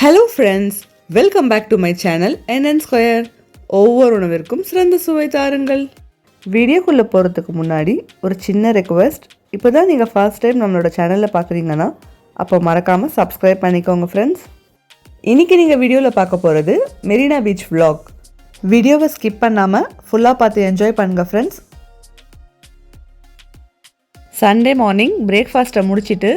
Hello friends, welcome back to my channel NN square. ஒவ்வொரு உணவிற்கும் சிறந்த சுவை தாருங்கள். வீடியோக்குள்ளே போகிறதுக்கு முன்னாடி ஒரு சின்ன ரெக்வெஸ்ட். இப்போ தான் நீங்கள் ஃபர்ஸ்ட் டைம் நம்மளோட சேனலில் பார்க்குறீங்கன்னா அப்போ மறக்காமல் சப்ஸ்கிரைப் பண்ணிக்கோங்க ஃப்ரெண்ட்ஸ். இன்றைக்கி நீங்கள் வீடியோவில் பார்க்க போகிறது மெரினா பீச் vlog. வீடியோவை ஸ்கிப் பண்ணாமல் ஃபுல்லாக பார்த்து என்ஜாய் பண்ணுங்கள் ஃப்ரெண்ட்ஸ். சண்டே மார்னிங் பிரேக்ஃபாஸ்ட்டை முடிச்சுட்டு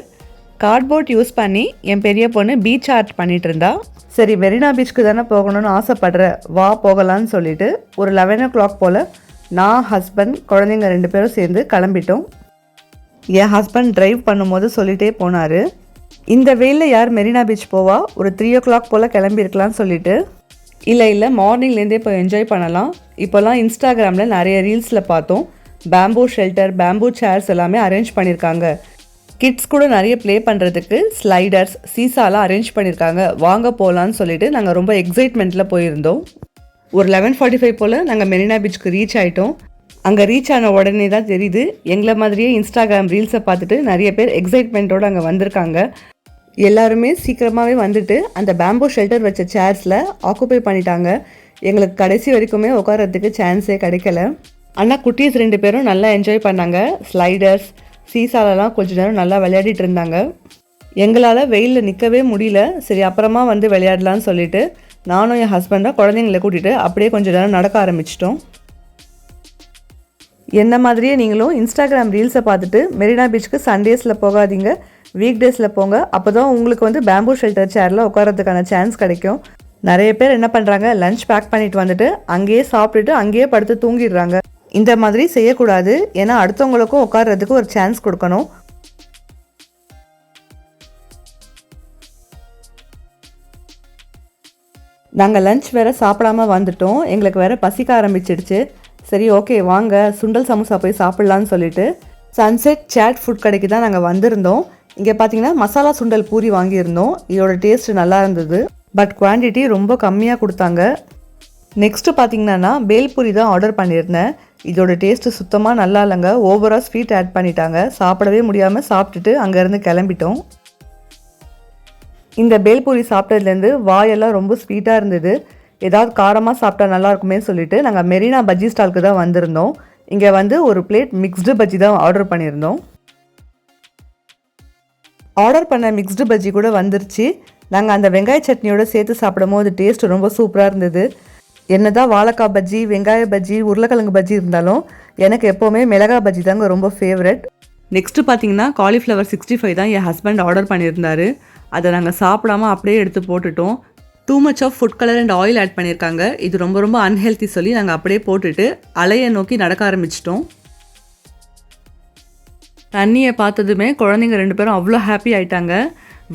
கார்ட்போர்ட் யூஸ் பண்ணி என் பெரிய பொண்ணு பீச் ஆர்ட் பண்ணிகிட்டு இருந்தா. சரி, மெரினா பீச்சுக்கு தானே போகணும்னு ஆசைப்படுற, வா போகலான்னு சொல்லிட்டு ஒரு 11 o'clock போல் நான், ஹஸ்பண்ட், குழந்தைங்க 2 பேரும் சேர்ந்து கிளம்பிட்டோம். என் ஹஸ்பண்ட் ட்ரைவ் பண்ணும்போது சொல்லிகிட்டே போனார், இந்த வெயிலில் யார் மெரினா பீச் போவா, ஒரு 3 o'clock போல் கிளம்பியிருக்கலான்னு சொல்லிட்டு. இல்லை மார்னிங்லேருந்தே போய் என்ஜாய் பண்ணலாம். இப்போல்லாம் இன்ஸ்டாகிராமில் நிறைய ரீல்ஸில் பார்த்தோம், பேம்பூ ஷெல்டர், பேம்பூ சேர்ஸ் எல்லாமே அரேஞ்ச் பண்ணியிருக்காங்க. கிட்ஸ் கூட நிறைய ப்ளே பண்ணுறதுக்கு ஸ்லைடர்ஸ், சீசாலாம் அரேஞ்ச் பண்ணியிருக்காங்க. வாங்க போகலான்னு சொல்லிட்டு நாங்கள் ரொம்ப எக்ஸைட்மெண்ட்டில் போயிருந்தோம். ஒரு 11:45 போல் நாங்கள் மெரினா பீச்சுக்கு ரீச் ஆகிட்டோம். அங்கே ரீச் ஆன உடனே தான் தெரியுது, எங்களை மாதிரியே இன்ஸ்டாகிராம் ரீல்ஸை பார்த்துட்டு நிறைய பேர் எக்ஸைட்மெண்ட்டோடு அங்கே வந்திருக்காங்க. எல்லாருமே சீக்கிரமாகவே வந்துட்டு அந்த பேம்பூ ஷெல்டர் வச்ச சேர்ஸில் ஆக்குப்பை பண்ணிட்டாங்க. எங்களுக்கு கடைசி வரைக்குமே உட்காரத்துக்கு சான்ஸே கிடைக்கல. ஆனால் குட்டீஸ் 2 பேரும் நல்லா என்ஜாய் பண்ணாங்க. ஸ்லைடர்ஸ், சீசாலெலாம் கொஞ்ச நேரம் நல்லா விளையாடிட்டு இருந்தாங்க. எங்களால் வெயிலில் நிற்கவே முடியல. சரி, அப்புறமா வந்து விளையாடலான்னு சொல்லிட்டு நானும் என் ஹஸ்பண்டாக குழந்தைங்களை கூட்டிகிட்டு அப்படியே கொஞ்சம் நேரம் நடக்க ஆரம்பிச்சிட்டோம். என்ன மாதிரியே நீங்களும் இன்ஸ்டாகிராம் ரீல்ஸை பார்த்துட்டு மெரினா பீச்சுக்கு சண்டேஸில் போகாதீங்க, வீக் டேஸில் போங்க. அப்போ தான் உங்களுக்கு வந்து பேம்பூ ஷெல்டர் சேரில் உட்காரத்துக்கான சான்ஸ் கிடைக்கும். நிறைய பேர் என்ன பண்ணுறாங்க, லஞ்ச் பேக் பண்ணிட்டு வந்துட்டு அங்கேயே சாப்பிட்டுட்டு அங்கேயே படுத்து தூங்கிடுறாங்க. இந்த மாதிரி செய்யக்கூடாது, ஏன்னா அடுத்தவங்களுக்கும் உட்கார்றதுக்கு ஒரு சான்ஸ் கொடுக்கணும். நாங்கள் லஞ்ச் வேறு சாப்பிடாம வந்துட்டோம். எங்களுக்கு வேறு பசிக்க ஆரம்பிச்சிடுச்சு. சரி, ஓகே வாங்க சுண்டல் சமோசா போய் சாப்பிட்லான்னு சொல்லிட்டு சன்செட் சாட் ஃபுட் கடைக்கு தான் நாங்கள் வந்திருந்தோம். இங்கே பார்த்தீங்கன்னா மசாலா சுண்டல் பூரி வாங்கியிருந்தோம். இதோட டேஸ்ட் நல்லா இருந்தது, பட் குவான்டிட்டி ரொம்ப கம்மியாக கொடுத்தாங்க. நெக்ஸ்ட்டு பார்த்தீங்கன்னா பேல்பூரி தான் ஆர்டர் பண்ணியிருந்தேன். இதோட டேஸ்ட்டு சுத்தமாக நல்லா இல்லைங்க, ஓவராக ஸ்வீட் ஆட் பண்ணிட்டாங்க. சாப்பிடவே முடியாமல் சாப்பிட்டுட்டு அங்கேருந்து கிளம்பிட்டோம். இந்த பேல்பூரி சாப்பிட்டதுலேருந்து வாயெல்லாம் ரொம்ப ஸ்வீட்டாக இருந்தது. ஏதாவது காரமாக சாப்பிட்டா நல்லாயிருக்குமே சொல்லிட்டு நாங்கள் மெரினா பஜ்ஜி ஸ்டாலுக்கு தான் வந்திருந்தோம். இங்கே வந்து ஒரு பிளேட் மிக்ஸ்டு பஜ்ஜி தான் ஆர்டர் பண்ணியிருந்தோம். ஆர்டர் பண்ண மிக்ஸ்டு பஜ்ஜி கூட வந்துருச்சு. நாங்கள் அந்த வெங்காய சட்னியோடு சேர்த்து சாப்பிடும் போது டேஸ்ட் ரொம்ப சூப்பராக இருந்தது. என்னதான் வாழைக்காய் பஜ்ஜி, வெங்காய பஜ்ஜி, உருளைக்கிழங்கு பஜ்ஜி இருந்தாலும் எனக்கு எப்போவுமே மிளகாய் பஜ்ஜி தாங்க ரொம்ப ஃபேவரட். நெக்ஸ்ட்டு பார்த்தீங்கன்னா காலிஃப்ளவர் 65 தான் என் ஹஸ்பண்ட் ஆர்டர் பண்ணியிருந்தாரு. அதை நாங்கள் சாப்பிடாம அப்படியே எடுத்து போட்டுட்டோம். Too much of food colour and oil add பண்ணியிருக்காங்க. இது ரொம்ப அன்ஹெல்த்தி சொல்லி நாங்கள் அப்படியே போட்டுட்டு அலையை நோக்கி நடக்க ஆரம்பிச்சிட்டோம். தண்ணியை பார்த்ததுமே குழந்தைங்க 2 பேரும் அவ்வளோ ஹாப்பி ஆகிட்டாங்க.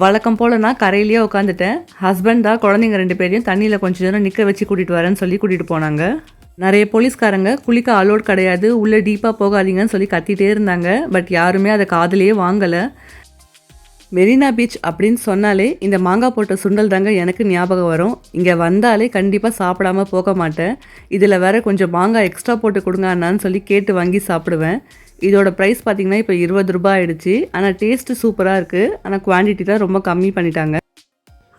வழக்கம் போல் நான் கரையிலேயே உட்காந்துட்டேன். ஹஸ்பண்ட் தான் குழந்தைங்க 2 பேரையும் தண்ணியில் கொஞ்சம் நேரம் நிற்க வச்சு கூட்டிகிட்டு வரேன்னு சொல்லி கூட்டிகிட்டு போனாங்க. நிறைய போலீஸ்காரங்க குளிக்க அலோட் கிடையாது, உள்ளே டீப்பாக போகாதீங்கன்னு சொல்லி கத்திகிட்டே இருந்தாங்க. பட் யாருமே அதை காதுலேயே வாங்கலை. மெரினா பீச் அப்படின்னு சொன்னாலே இந்த மாங்காய் போட்ட சுண்டல் தாங்க எனக்கு ஞாபகம் வரும். இங்கே வந்தாலே கண்டிப்பாக சாப்பிடாம போக மாட்டேன். இதில் வேற கொஞ்சம் மாங்காய் எக்ஸ்ட்ரா போட்டு கொடுங்க அண்ணான்னு சொல்லி கேட்டு வாங்கி சாப்பிடுவேன். இதோட ப்ரைஸ் பார்த்திங்கன்னா இப்போ 20 ரூபாய் ஆகிடுச்சு. ஆனால் டேஸ்ட்டு சூப்பராக இருக்குது. ஆனால் குவான்டிட்டி தான் ரொம்ப கம்மி பண்ணிட்டாங்க.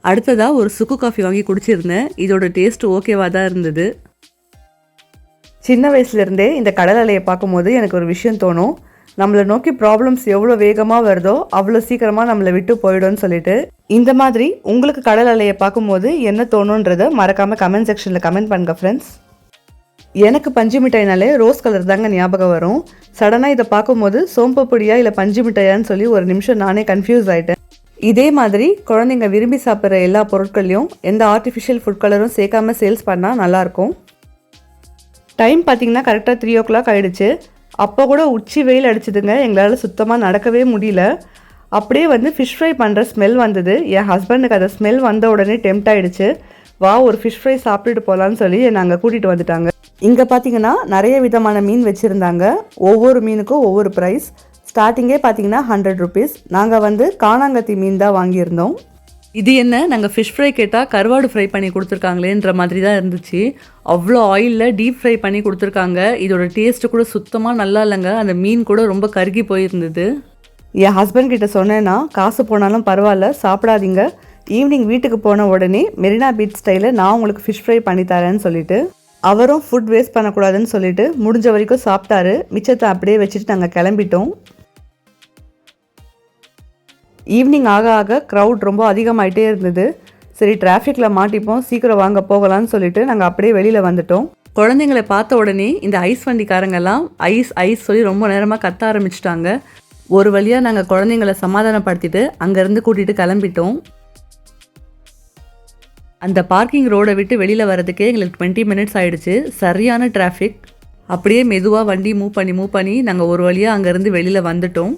அடுத்ததாக ஒரு சுக்கு காஃபி வாங்கி குடிச்சிருந்தேன். இதோட டேஸ்ட்டு ஓகேவாக தான் இருந்தது. சின்ன வயசுலேருந்தே இந்த கடல் அலையை பார்க்கும்போது எனக்கு ஒரு விஷயம் தோணும், நம்மளை நோக்கி ப்ராப்ளம்ஸ் எவ்வளோ வேகமாக வருதோ அவ்வளோ சீக்கிரமாக நம்மளை விட்டு போயிடும்னு சொல்லிட்டு. இந்த மாதிரி உங்களுக்கு கடல் அலையை பார்க்கும்போது என்ன தோணுன்றதை மறக்காமல் கமெண்ட் செக்ஷனில் கமெண்ட் பண்ணுங்க ஃப்ரெண்ட்ஸ். எனக்கு பஞ்சு மிட்டாய்னாலே ரோஸ் கலர் தாங்க ஞாபகம் வரும். சடனாக இதை பார்க்கும்போது சோம்பு பொடியா இல்லை பஞ்சு மிட்டாயான்னு சொல்லி ஒரு நிமிஷம் நானே கன்ஃபியூஸ் ஆகிட்டேன். இதே மாதிரி குழந்தைங்க விரும்பி சாப்பிட்ற எல்லா பொருட்களையும் எந்த ஆர்டிஃபிஷியல் ஃபுட் கலரும் சேர்க்காம சேல்ஸ் பண்ணால் நல்லாயிருக்கும். டைம் பார்த்திங்கன்னா கரெக்டாக 3 o'clock ஆகிடுச்சு. அப்போ கூட உச்சி வெயில் அடிச்சுதுங்க. எங்களால் சுத்தமாக நடக்கவே முடியல. அப்படியே வந்து ஃபிஷ் ஃப்ரை பண்ணுற ஸ்மெல் வந்தது. என் ஹஸ்பண்டுக்கு அந்த ஸ்மெல் வந்த உடனே டெம்ப்ட் ஆகிடுச்சு. வா ஒரு ஃபிஷ் ஃப்ரை சாப்பிட்டுட்டு போகலான்னு சொல்லி நாங்கள் கூட்டிகிட்டு வந்துட்டாங்க. இங்கே பார்த்தீங்கன்னா நிறைய விதமான மீன் வச்சுருந்தாங்க. ஒவ்வொரு மீனுக்கும் ஒவ்வொரு ப்ரைஸ். ஸ்டார்டிங்கே பார்த்தீங்கன்னா 100 rupees. நாங்கள் வந்து காணாங்கத்தி மீன் தான் வாங்கியிருந்தோம். இது என்ன, நாங்கள் ஃபிஷ் ஃப்ரை கேட்டால் கருவாடு ஃப்ரை பண்ணி கொடுத்துருக்காங்களேன்ற மாதிரி தான் இருந்துச்சு. அவ்வளோ ஆயிலில் டீப் ஃப்ரை பண்ணி கொடுத்துருக்காங்க. இதோட டேஸ்ட்டு கூட சுத்தமாக நல்லா இல்லைங்க. அந்த மீன் கூட ரொம்ப கருகி போயிருந்தது. என் ஹஸ்பண்ட் கிட்ட சொன்னேன்னா, காசு போனாலும் பரவாயில்ல சாப்பிடாதீங்க, ஈவினிங் வீட்டுக்கு போன உடனே மெரினா பீச் ஸ்டைலில் நான் உங்களுக்கு ஃபிஷ் ஃப்ரை பண்ணித்தரேன்னு சொல்லிட்டு அவரும் ஃபுட் வேஸ்ட் பண்ணக்கூடாதுன்னு சொல்லிட்டு முடிஞ்ச வரைக்கும் சாப்பிட்டாரு. மிச்சத்தை அப்படியே வச்சுட்டு நாங்கள் கிளம்பிட்டோம். ஈவினிங் ஆக ஆக க்ரௌட் ரொம்ப அதிகமாகிட்டே இருந்தது. சரி டிராஃபிக்கில் மாட்டிப்போம், சீக்கிரம் வாங்க போகலான்னு சொல்லிட்டு நாங்கள் அப்படியே வெளியில் வந்துட்டோம். குழந்தைங்களை பார்த்த உடனே இந்த ஐஸ் வண்டிக்காரங்கெல்லாம் ஐஸ் ஐஸ் சொல்லி ரொம்ப நேரமாக கத்த ஆரம்பிச்சிட்டாங்க. ஒரு வழியாக நாங்கள் குழந்தைங்களை சமாதானப்படுத்திட்டு அங்கேருந்து கூட்டிகிட்டு கிளம்பிட்டோம். அந்த பார்க்கிங் ரோடை விட்டு வெளியில் வரதுக்கே எங்களுக்கு 20 மினிட்ஸ் ஆகிடுச்சு. சரியான டிராஃபிக். அப்படியே மெதுவாக வண்டி மூவ் பண்ணி நாங்கள் ஒரு வழியாக அங்கேருந்து வெளியில் வந்துட்டோம்.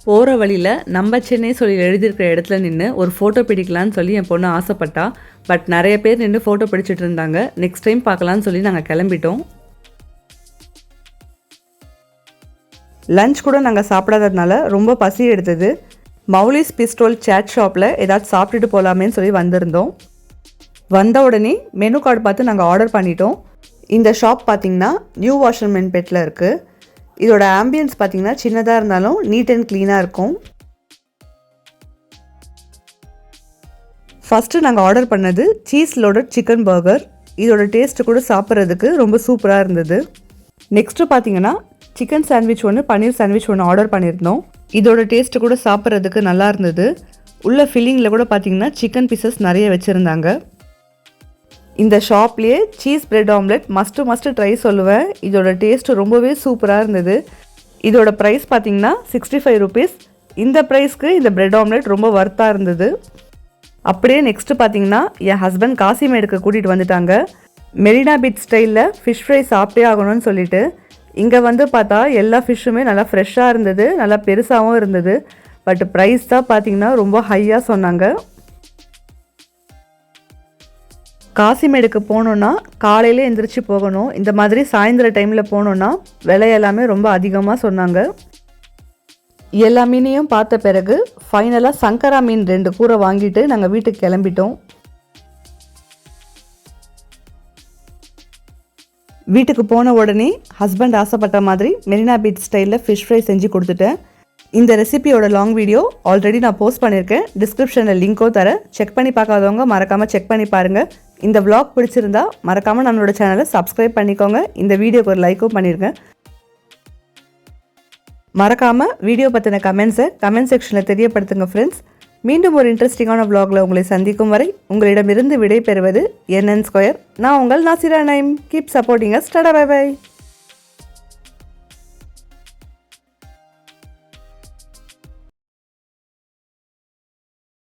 போகிற வழியில் நம்ம சென்னை சொல்லி எழுதியிருக்கிற இடத்துல நின்று ஒரு ஃபோட்டோ பிடிக்கலான்னு சொல்லி என் பொண்ணு ஆசைப்பட்டா. பட் நிறைய பேர் நின்று ஃபோட்டோ பிடிச்சிட்டு இருந்தாங்க. நெக்ஸ்ட் டைம் பார்க்கலான்னு சொல்லி நாங்கள் கிளம்பிட்டோம். லஞ்ச் கூட நாங்கள் சாப்பிடாததுனால ரொம்ப பசி எடுத்தது. மௌலிஸ் பிஸ்டோல் சேட் ஷாப்பில் ஏதாச்சும் சாப்பிட்டுட்டு போகலாமேன்னு சொல்லி வந்திருந்தோம். வந்த உடனே மெனு கார்டு பார்த்து நாங்கள் ஆர்டர் பண்ணிட்டோம். இந்த ஷாப் பார்த்திங்கன்னா நியூ வாஷர்மென்பேட்டில் இருக்குது. இதோட ஆம்பியன்ஸ் பார்த்திங்கன்னா சின்னதாக இருந்தாலும் நீட் அண்ட் க்ளீனாக இருக்கும். ஃபஸ்ட்டு நாங்கள் ஆர்டர் பண்ணது சீஸ் லோடட் சிக்கன் பர்கர். இதோட டேஸ்ட்டு கூட சாப்பிட்றதுக்கு ரொம்ப சூப்பராக இருந்தது. நெக்ஸ்ட்டு பார்த்திங்கன்னா சிக்கன் சாண்ட்விச் ஒன்று, பன்னீர் சாண்ட்விச் ஒன்று ஆர்டர் பண்ணியிருந்தோம். இதோட டேஸ்ட்டு கூட சாப்பிட்றதுக்கு நல்லா இருந்தது. உள்ள ஃபில்லிங்கில் கூட பார்த்திங்கன்னா சிக்கன் பீசஸ் நிறைய வச்சுருந்தாங்க. இந்த ஷாப்லேயே cheese bread omelette must try சொல்லுவேன். இதோட டேஸ்ட்டு ரொம்பவே சூப்பராக இருந்தது. இதோட ப்ரைஸ் பார்த்திங்கன்னா 65 ருபீஸ். இந்த ப்ரைஸ்க்கு இந்த பிரெட் ஆம்லெட் ரொம்ப வர்த்தாக இருந்தது. அப்படியே நெக்ஸ்ட்டு பார்த்திங்கன்னா என் ஹஸ்பண்ட் காசிமேடுக்கு கூட்டிகிட்டு வந்துட்டாங்க. மெரினா பீச் ஸ்டைலில் ஃபிஷ் ஃப்ரை சாப்பிட்டே ஆகணும்னு சொல்லிட்டு இங்கே வந்து பார்த்தா எல்லா ஃபிஷ்ஷுமே நல்லா ஃப்ரெஷ்ஷாக இருந்தது, நல்லா பெருசாகவும் இருந்தது. பட் ப்ரைஸ் தான் பார்த்திங்கன்னா ரொம்ப ஹையாக சொன்னாங்க. காசிமேடுக்கு போகணுன்னா காலையில் எந்திரிச்சு போகணும். இந்த மாதிரி சாயந்தர டைமில் போனோன்னா விலை எல்லாமே ரொம்ப அதிகமாக சொன்னாங்க. எல்லா மீனையும் பார்த்த பிறகு ஃபைனலாக சங்கரா மீன் 2 கூரை வாங்கிட்டு நாங்கள் வீட்டுக்கு கிளம்பிட்டோம். வீட்டுக்கு போன உடனே ஹஸ்பண்ட் ஆசைப்பட்ட மாதிரி மெரினா பீச் ஸ்டைலில் ஃபிஷ் ஃப்ரை செஞ்சு கொடுத்துட்டேன். இந்த ரெசிபியோட லாங் வீடியோ ஆல்ரெடி நான் போஸ்ட் பண்ணியிருக்கேன். டிஸ்கிரிப்ஷனில் லிங்க்கோ தரேன். செக் பண்ணி பார்க்காதவங்க மறக்காமல் செக் பண்ணி பாருங்கள். இந்த vlog பிடிச்சிருந்தா மறக்காமல் நம்மளோட சேனலை சப்ஸ்கிரைப் பண்ணிக்கோங்க. இந்த வீடியோக்கு ஒரு லைக்கும் பண்ணியிருக்கேன். மறக்காமல் வீடியோ பற்றின கமெண்ட்ஸை கமெண்ட் செக்ஷனில் தெரியப்படுத்துங்க ஃப்ரெண்ட்ஸ். மீண்டும் ஒரு இன்ட்ரெஸ்டிங்கான vlogல உங்களை சந்திக்கும் வரை உங்களிடமிருந்து விடை பெறுவது NN Square. நான் உங்கள் Nasira Naim. Keep supporting us. Tata bye by.